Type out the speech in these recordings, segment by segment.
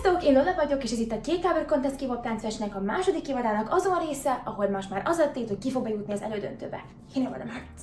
Sziasztok, én Lola vagyok, és ez itt a Kék Kábor Contest K-pop táncversenynek a második évadának azon a része, ahol most már az a tét, hogy ki fog bejutni az elődöntőbe. You know what I'm hurt.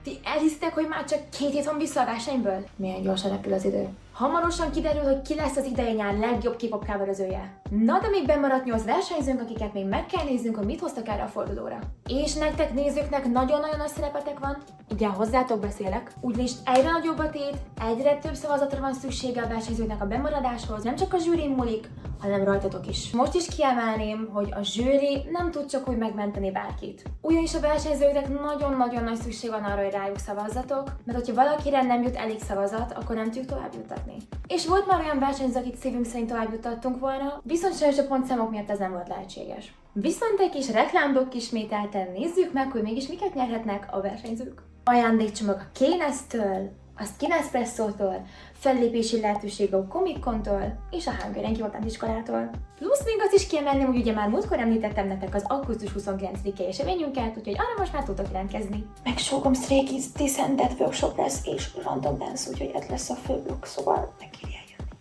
Ti elhisztek, hogy már csak 2 hét van vissza a versenyből? Milyen gyorsan repül az idő. Hamarosan kiderül, hogy ki lesz az idei nyár legjobb K-pop káborozója. Na de még bemaradt 8 versenyzőnk, akiket még meg kell néznünk, hogy mit hoztak erre a fordulóra. És nektek nézőknek nagyon-nagyon nagy szerepetek van, ugye hozzátok beszélek, ugyanis egyre nagyobb a tét, egyre több szavazatra van szüksége a versenyzőknek a bemaradáshoz, nem csak a zsűrin múlik, hanem rajtatok is. Most is kiemelném, hogy a zsűri nem tud csak úgy megmenteni bárkit. Ugyanis a versenyzőknek nagyon-nagyon nagy szükség van arra, hogy rájuk szavazzatok, mert hogyha valakire nem jut elég szavazat, akkor nem tudjuk tovább jutatni. És volt már olyan versenyző, akit szívünk szerint tovább juttattunk volna, viszont sajnos a pontszámok miatt ez nem volt lehetséges. Viszont egy kis reklámblokk ismételten nézzük meg, hogy mégis miket nyerhetnek a versenyzők. Ajándékcsomag a Keenest-től, a Skin Espresso-tól, fellépési lehetőség a Comic-Con-tól és a Hungarian K-pop Tánciskolától. Plusz még azt is kiemelném, hogy ugye már múltkor említettem nektek az augusztus 29-i eseményünket, úgyhogy arra most már tudtok jelentkezni. Megsógom Stray Kids Descended workshop lesz és Random Dance, úgyhogy ez lesz a főblokk, szóval megkérje eljönni.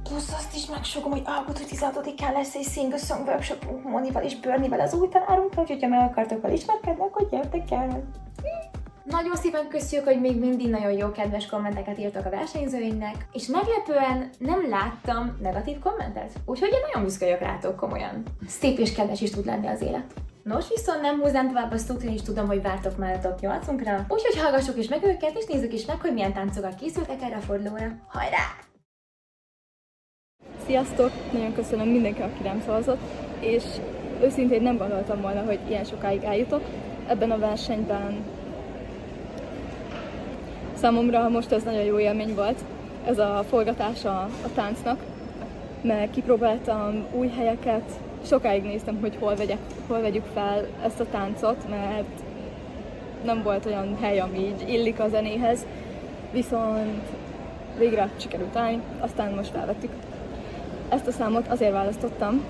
Plusz azt is megsógom, hogy augusztus 16-án lesz egy single song workshop Monival és Bernie-vel az új tanárunkkal, úgyhogy ha meg akartok vele ismerkedni, akkor gyertek el! Nagyon szépen köszönjük, hogy még mindig nagyon jó kedves kommenteket írtak a versenyzőinknek, és meglepően nem láttam negatív kommentet, úgyhogy én nagyon büszke vagyok rátok, komolyan. Szép és kedves is tud lenni az élet. Nos, viszont nem húznám tovább a szót, én is tudom, hogy vártok már a top 8-unkra, úgyhogy hallgassuk is meg őket, és nézzük is meg, hogy milyen táncokat készültek erre a fordulóra. Hajrá! Sziasztok! Nagyon köszönöm mindenki, aki rám szavazott, és őszintén nem gondoltam volna, hogy ilyen sokáig eljutok ebben a versenyben. Számomra most ez nagyon jó élmény volt, ez a forgatása a táncnak, mert kipróbáltam új helyeket, sokáig néztem, hogy hol vegyük fel ezt a táncot, mert nem volt olyan hely, ami így illik a zenéhez, viszont végre sikerült állni, aztán most felvettük. Ezt a számot azért választottam,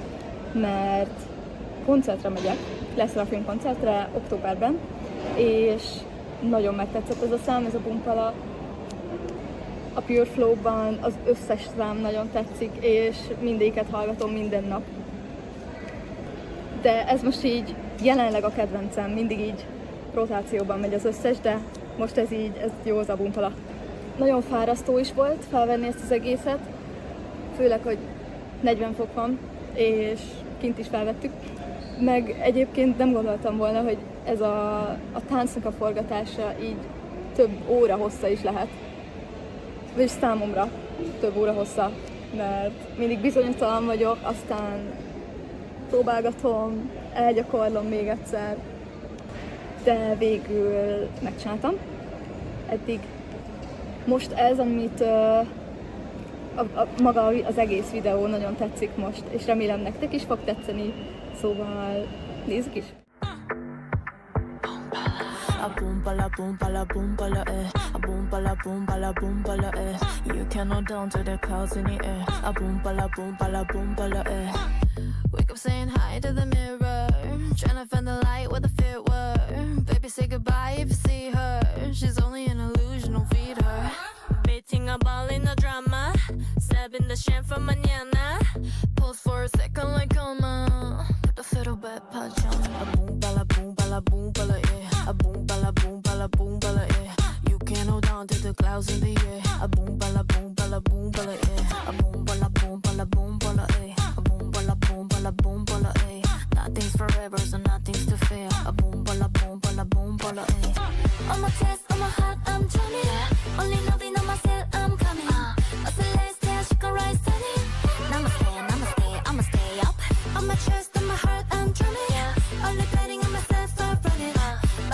mert koncertre megyek, lesz a filmkoncertre októberben, és nagyon megtetszett ez a szám, ez a Bumpala. A Pure Flow-ban az összes szám nagyon tetszik, és mindéket hallgatom minden nap. De ez most így jelenleg a kedvencem, mindig így rotációban megy az összes, de most ez jó az a Bumpala. Nagyon fárasztó is volt felvenni ezt az egészet, főleg, hogy 40 fok van, és kint is felvettük. Meg egyébként nem gondoltam volna, hogy ez a táncnak a forgatása így több óra hossza is lehet. Vagyis számomra több óra hossza, mert mindig bizonytalan vagyok, aztán próbálgatom, elgyakorlom még egyszer, de végül megcsináltam. Eddig most ez, amit maga az egész videó nagyon tetszik most, és remélem nektek is fog tetszeni, szóval nézzük is! A boom bala boom bala boom bala a boom bala boom bala boom bala You cannot down to the clouds in the air. A boom bala boom bala boom bala Wake up saying hi to the mirror, trying to find the light where the fear were. Baby, say goodbye if you see her. She's only an illusion, don't feed her. Beating a ball in the drama, stabbing the shame from mañana. Pose for a second like coma. Put the fiddle back, pajama. A boom bala boom bala boom bala A boom bala boom bala boom bala You can't hold on to the clouds in the air. A boom bala boom bala boom bala A boom bala boom bala boom bala A boom bala boom bala boom bala Nothing's forever, so nothing's to fear. A boom bala boom bala boom bala On my chest, on my heart, I'm drumming. Only nothing on myself, I'm coming. A celestial, she can rise standing. Namaste, namaste, I'ma stay up. On my chest, on my heart, I'm drumming. Only betting on myself, I'm running.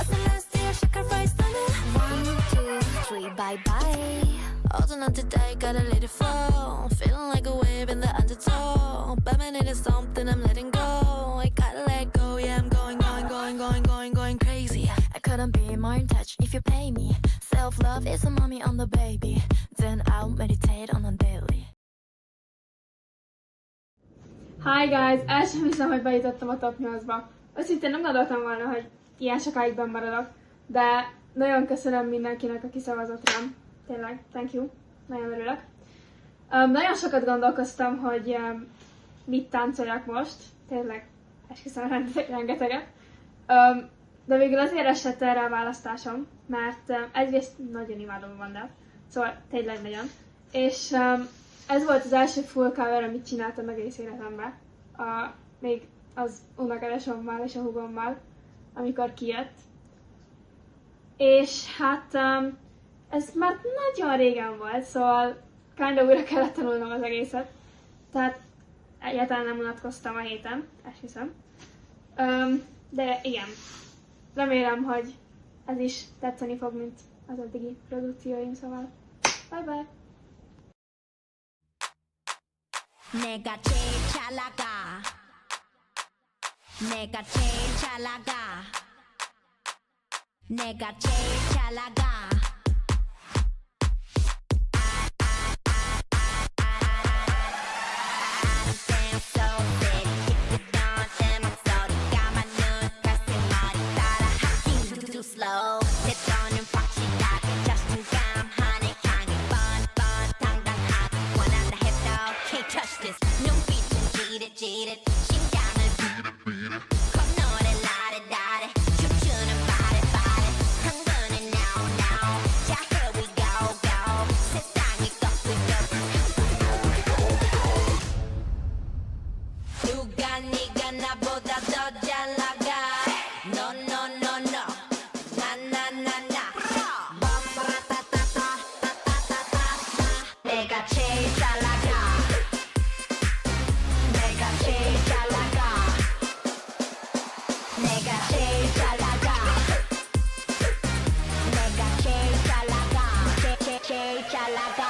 A celestial, she can rise standing. 1, 2, 3, bye bye. Holding on today, gotta let it flow. Feeling like a wave in the undertow. But man, it is something I'm letting go. I gotta let go, yeah, I'm going crazy. I couldn't be more in touch if you pay me. Self-love is a mommy on the baby. Then I'll meditate on a daily. Hi guys! El sem hiszem, hogy bejutottam a top 8-ba. Őszintén nem gondoltam volna, hogy ilyen sokáig benn maradok, de nagyon köszönöm mindenkinek, aki szavazott rám. Tényleg, thank you. Nagyon örülök. Nagyon sokat gondolkoztam, hogy mit táncoljak most. Tényleg, esküszöm rengeteget. De végül azért esett erre a választásom, mert egyrészt nagyon imádom a bandát. Szóval tényleg nagyon. És ez volt az első full cover, amit csináltam egész életemben. Még az unokaesommal és a hugommal, amikor kijött. És hát ez már nagyon régen volt, szóval kinda újra kellett tanulnom az egészet. Tehát egyáltalán nem unatkoztam a héten, esküszöm. De igen, remélem, hogy ez is tetszeni fog, mint az eddigi produkcióim, szóval bye bye! 내가 제일 잘 나가 내가 제일 잘 나가 내가 제일 잘 나가 Slow, 때로는 확실하게 자신감하네 향해 뻔뻔당당하게 원한다 해도 can't touch this 눈빛은 지릿지릿 심장을 비릿비릿 콧노래 라레라레 춤추는 바레바레 흥분은 now now 자 here we go go 세상이 꺾이고 누가 네가 나보다 더 잘 나가 No no no no 내가 제일 잘 나가 내가 제일 잘 나가 내가 제일 잘 나가 내가 제일 잘 나가 제일 잘 나가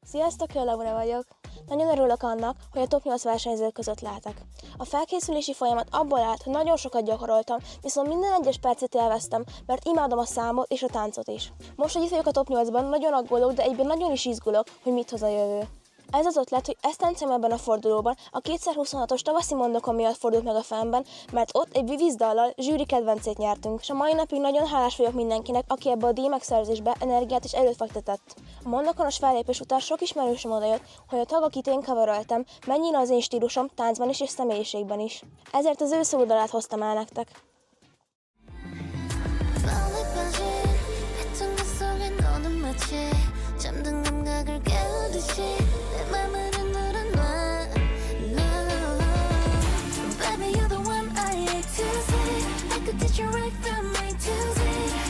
Sziasztok, én Laura vagyok. Nagyon örülök annak, hogy a top 8 versenyzők között lehetek. A felkészülési folyamat abból állt, hogy nagyon sokat gyakoroltam, viszont minden egyes percet élveztem, mert imádom a számot és a táncot is. Most, hogy itt vagyok a top 8-ban, nagyon aggódok, de egyben nagyon is izgulok, hogy mit hoz a jövő. Ez az ötlet, hogy ezt táncom ebben a fordulóban a 2026-os tavaszi mondokon miatt fordult meg a fejemben, mert ott egy Viviz dallal zsűri kedvencét nyertünk, és a mai napig nagyon hálás vagyok mindenkinek, aki ebbe a díjmegszerzésbe energiát és erőt fektetett. A mondokonos fellépés után sok ismerősöm odajött, hogy a tag, akit én coveröltem, mennyire az én stílusom táncban is és személyiségben is. Ezért az ő szódalát hoztam el nektek. 잠든 감각을 깨우듯이 내 맘을 흔들어놔 Baby you're the one I hate to say I could teach you right from A to Z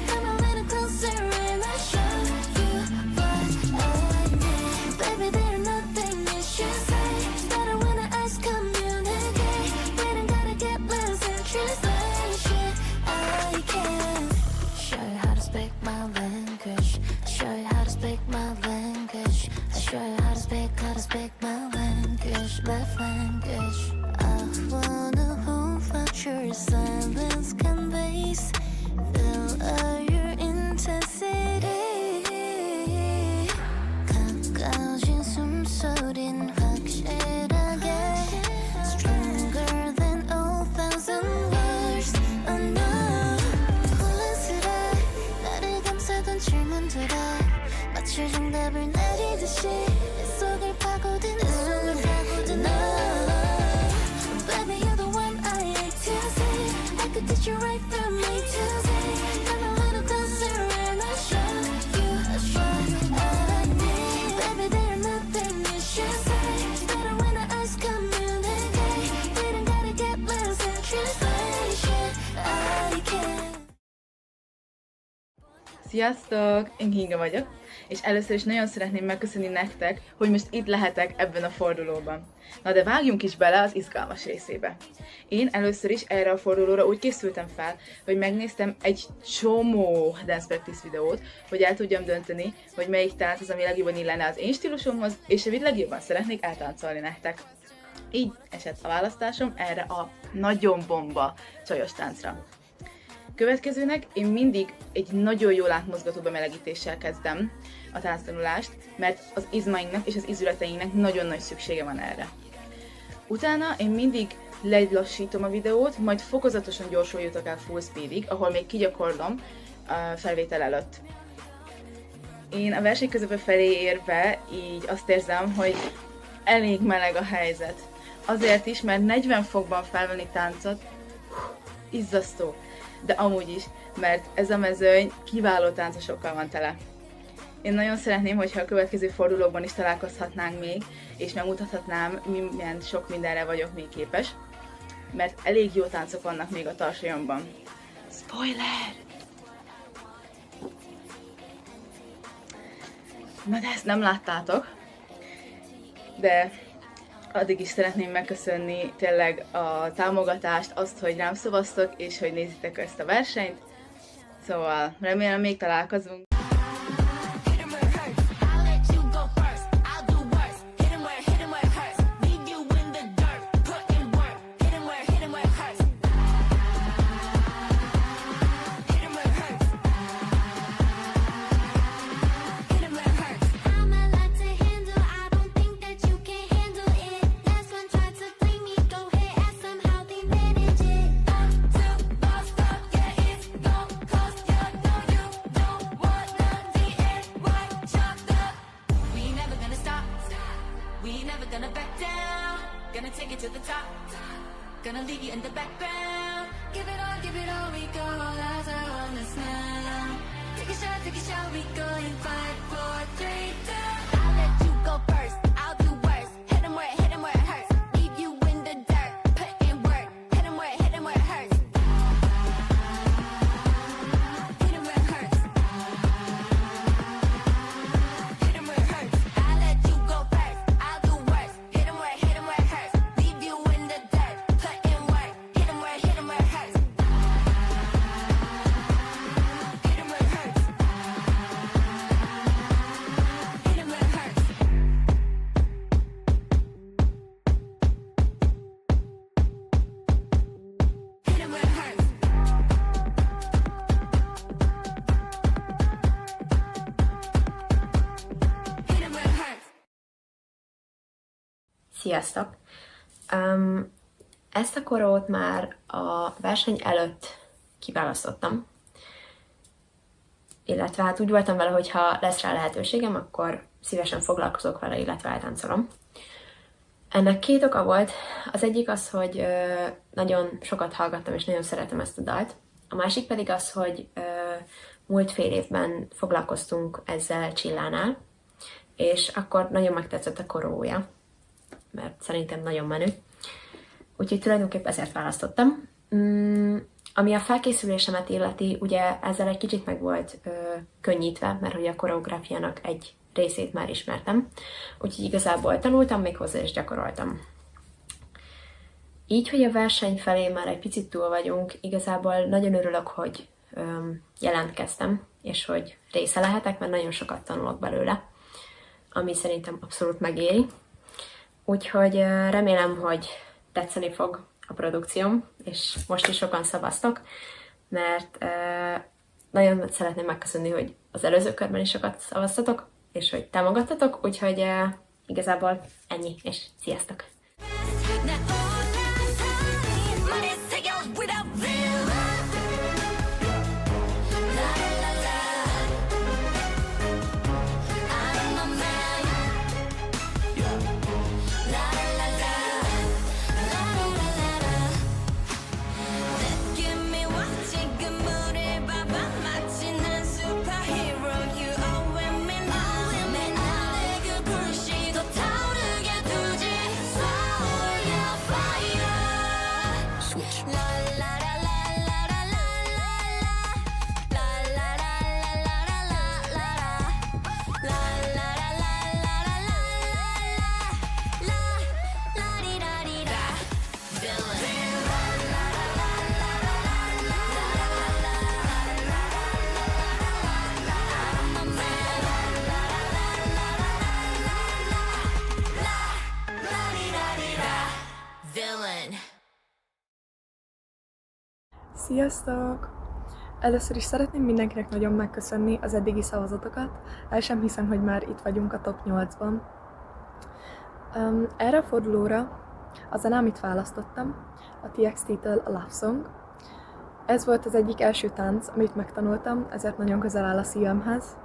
Come a little closer and I'll show you what I need Baby there's nothing you should say It's better when our eyes communicate We don't gotta get lost in translation I can show you how to speak my language Show you how to speak my language I show you how to speak my language Left language I wanna hold what your silence conveys Feel all your intensity 가까워진 숨소린 확실하게 Stronger than 1,000 words Oh no 혼란스레 나를 감싸던 질문들에 맞출 정답을 내리듯이 내 속을 파고든 No Baby you're the one I hate to say I could teach you right from A to Z Come a little closer and I'll show you what I need Baby there's nothing you should say It's better when our eyes communicate We don't gotta get lost in translation I can Sziasztok! Én Kinga vagyok, és először is nagyon szeretném megköszönni nektek, hogy most itt lehetek ebben a fordulóban. Na de vágjunk is bele az izgalmas részébe. Én először is erre a fordulóra úgy készültem fel, hogy megnéztem egy csomó dance practice videót, hogy el tudjam dönteni, hogy melyik tánc az, ami legjobban illene az én stílusomhoz, és amit legjobban szeretnék eltáncolni nektek. Így esett a választásom erre a nagyon bomba csajos táncra. Következőnek én mindig egy nagyon jól átmozgató bemelegítéssel kezdem a tánctanulást, mert az izmainknak és az izületeinknek nagyon nagy szüksége van erre. Utána én mindig lelassítom a videót, majd fokozatosan gyorsul jutok el full speedig, ahol még kigyakorlom a felvétel előtt. Én a verseny közepe felé érve így azt érzem, hogy elég meleg a helyzet. Azért is, mert 40 fokban felvenni táncot, izzasztó. De amúgy is, mert ez a mezőny kiváló táncosokkal van tele. Én nagyon szeretném, hogyha a következő fordulókban is találkozhatnánk még, és megmutathatnám, milyen sok mindenre vagyok még képes, mert elég jó táncok vannak még a tarsolyomban. Spoiler! Na de ezt nem láttátok, de addig is szeretném megköszönni tényleg a támogatást, azt, hogy rám szavaztok, és hogy nézitek ezt a versenyt. Szóval remélem még találkozunk. Gonna take it to the top. Gonna leave you in the background. Give it all, we go all eyes are on us now. Take a shot, we go in 5, 4, 3, 2. I'll let you go first, I'll do worse. Hit 'em where it hurts. Leave you in the dirt, put in work. Hit 'em where it hurts. Hit 'em where it hurts. Hit 'em where it hurts. I'll let you go first, I'll do worse. Hit 'em where it hurts. Leave you in the dirt, put in work. Hit 'em where it hurts. Hit 'em where it hurts. Hit 'em where it hurts. Hit 'em where it hurts. Hit 'em where it hurts. Sziasztok! Ezt a korót már a verseny előtt kiválasztottam, illetve hát úgy voltam vele, hogy ha lesz rá lehetőségem, akkor szívesen foglalkozok vele, illetve eltáncolom. Ennek két oka volt. Az egyik az, hogy nagyon sokat hallgattam, és nagyon szeretem ezt a dalt. A másik pedig az, hogy múlt fél évben foglalkoztunk ezzel Csillánál, és akkor nagyon megtetszett a korója, mert szerintem nagyon menő. Úgyhogy tulajdonképpen ezért választottam. Ami a felkészülésemet illeti, ugye ezzel egy kicsit meg volt könnyítve, mert hogy a koreográfiának egy részét már ismertem. Úgyhogy igazából tanultam még hozzá, és gyakoroltam. Így, hogy a verseny felé már egy picit túl vagyunk, igazából nagyon örülök, hogy jelentkeztem, és hogy része lehetek, mert nagyon sokat tanulok belőle, ami szerintem abszolút megéri. Úgyhogy remélem, hogy tetszeni fog a produkcióm, és most is sokan szavaztok, mert nagyon szeretném megköszönni, hogy az előző körben is sokat szavaztatok, és hogy támogattatok, úgyhogy igazából ennyi, és sziasztok! Sziasztok! Először is szeretném mindenkinek nagyon megköszönni az eddigi szavazatokat. El sem hiszem, hogy már itt vagyunk a top 8-ban. Erre a fordulóra a zene, amit választottam, a TXT-től a Love Song. Ez volt az egyik első tánc, amit megtanultam, ezért nagyon közel áll a szívemhez.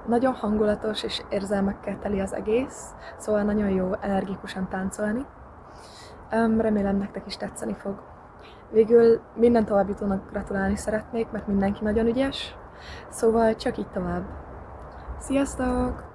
Nagyon hangulatos és érzelmekkel teli az egész, szóval nagyon jó energikusan táncolni. Remélem nektek is tetszeni fog. Végül minden továbbjutónak gratulálni szeretnék, mert mindenki nagyon ügyes, szóval csak így tovább. Sziasztok!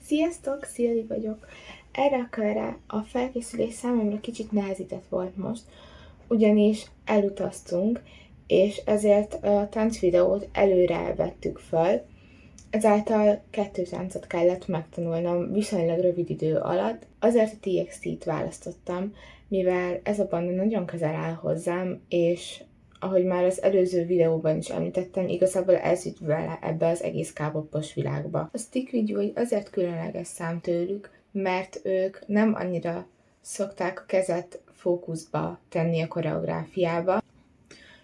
Sziasztok, Szilvi vagyok. Erre a körre a felkészülés számomra kicsit nehezített volt most, ugyanis elutaztunk, és ezért a táncvideót előre vettük föl, ezáltal 2 táncot kellett megtanulnom viszonylag rövid idő alatt, azért a TXT-t választottam, mivel ez a banda nagyon közel áll hozzám, és ahogy már az előző videóban is említettem, igazából ez vitt vele ebbe az egész K-popos világba. A stick videó azért különleges szám tőlük, mert ők nem annyira szokták a kezet fókuszba tenni a koreográfiába,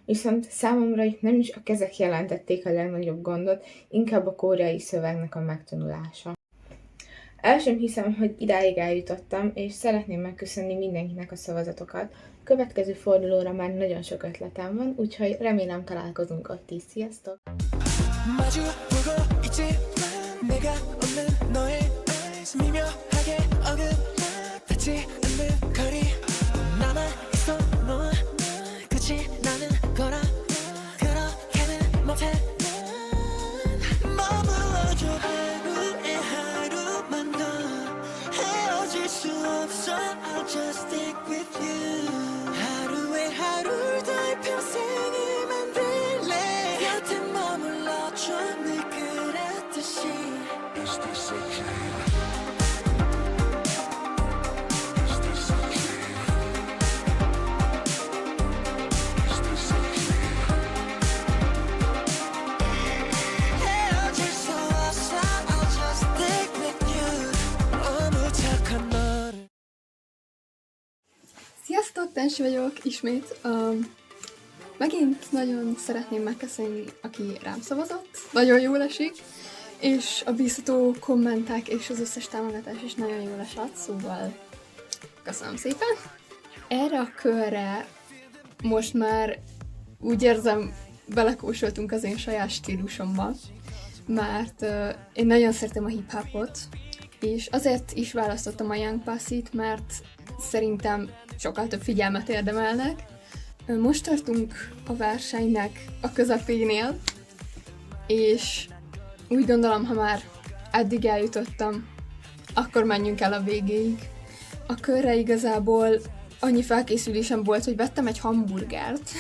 viszont számomra itt nem is a kezek jelentették a legnagyobb gondot, inkább a koreai szövegnek a megtanulása. El sem hiszem, hogy idáig eljutottam, és szeretném megköszönni mindenkinek a szavazatokat. Következő fordulóra már nagyon sok ötletem van, úgyhogy remélem találkozunk ott is. Sziasztok! Just stick with you. 하루에 하루를 더 평생을 만들래. 곁에 머물러줘 늘 그랬듯이. Is this okay? Is this okay? Is this okay? 헤어질 수 없어. I'll just stick with you. 너무 착한 너를. Sziasztok, Tensi vagyok ismét. Megint nagyon szeretném megköszönni, aki rám szavazott. Nagyon jól esik. És a biztató kommentek és az összes támogatás is nagyon jól esett, szóval köszönöm szépen. Erre a körre most már úgy érzem, belekósoltunk az én saját stílusomba, mert én nagyon szeretem a hip-hopot, és azért is választottam a Young Pussy-t, mert szerintem sokkal több figyelmet érdemelnek. Most tartunk a versenynek a közepénél, és úgy gondolom, ha már eddig eljutottam, akkor menjünk el a végéig. A körre igazából annyi felkészülésem volt, hogy vettem egy hamburgert,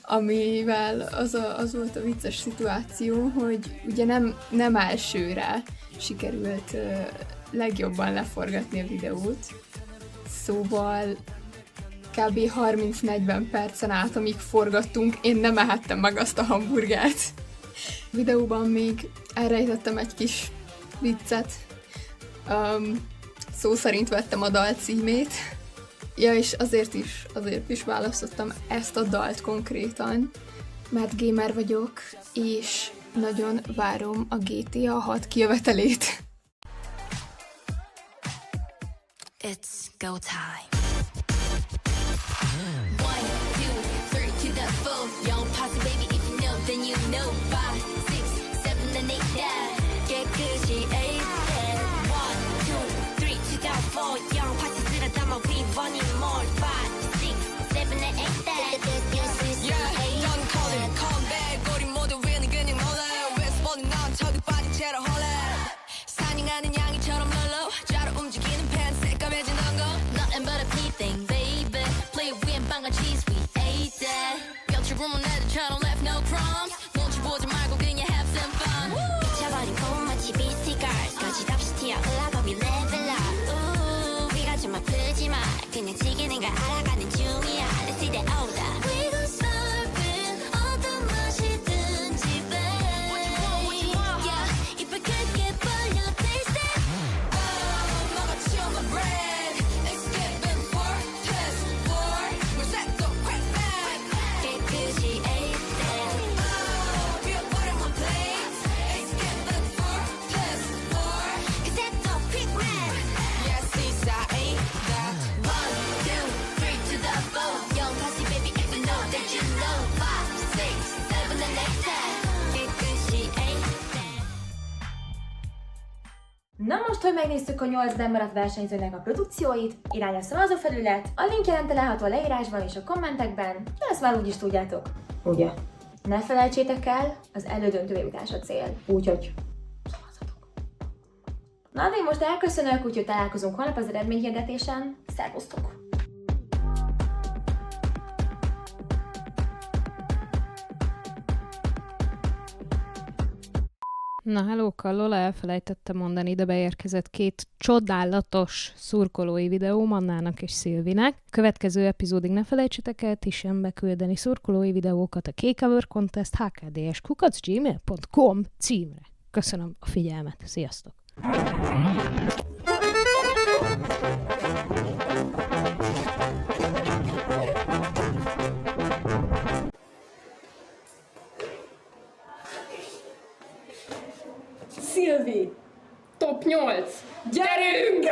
amivel az volt a vicces szituáció, hogy ugye nem elsőre sikerült legjobban leforgatni a videót, szóval kb. 30-40 percen át, amíg forgattunk, én nem ehettem meg azt a hamburgert. A videóban még elrejtettem egy kis viccet, szó szerint vettem a dal címét. Ja, és azért is választottam ezt a dalt konkrétan, mert gamer vagyok, és nagyon várom a GTA 6 kijövetelét. It's go time. 1, 2, 3 to the 4. Young Pussy baby, if you know, then you know. 5, 6, 7, and 8, yeah. 깨끗이 8, 1, 2, 3 to the 4. Young Pussy 쓰라 담아 we want it more. 5, 6, 7, and 8, yeah. Don't call it, come back. 우리 모두 위는 그냥 몰라요. 왜 스포는 난 저기 빠진 채로 반응하는 양이처럼 널로 좌로 움직이는 펜 새까매진 거 Nothing but a pea thing baby Play 위엔 빵과 cheese we ate that 뼈치rum은 애들처럼 left no crumbs 눈치 보지 말고 그냥 have some fun 미쳐버린 폼마치 BT girls 거짓없이 튀어 올라가 we level up 우리가 좀 아프지마 그냥 지기는 걸 알아가는 중이야 Let's see that order We gon' serve it 어떤 맛이든지 babe What you want? Yeah 입을 크게 벌려 taste it Oh 먹어치워 my bread It's giving for test for 물색도 quick back 깨끗이 ate that Oh 비워버려 my plate It's giving for test for 그새도 quick back Yes sis I ate that 1, 2, 3 to the 4 영화시 baby if you know that you know 5, 6, 7 and 8 깨끗이 ate that Na most, hogy megnéztük a 8 bemaradt versenyzőnek a produkcióit, irány a szavazófelület, a link jelen található a leírásban és a kommentekben, de ezt már úgyis tudjátok. Ugye? Ne felejtsétek el, az elődöntőbe jutás a cél, úgyhogy szavazzatok. Na de én most elköszönök, úgyhogy találkozunk holnap az eredményhirdetésen. Szervusztok! Na, hellókkal, Lola elfelejtette mondani, de beérkezett 2 csodálatos szurkolói videó Mannának és Szilvinek. Következő epizódig ne felejtsetek el ti sem beküldeni szurkolói videókat a K-Cover Contest hkds@gmail.com címre. Köszönöm a figyelmet, sziasztok! Szilvi! Top 8! Gyerünk!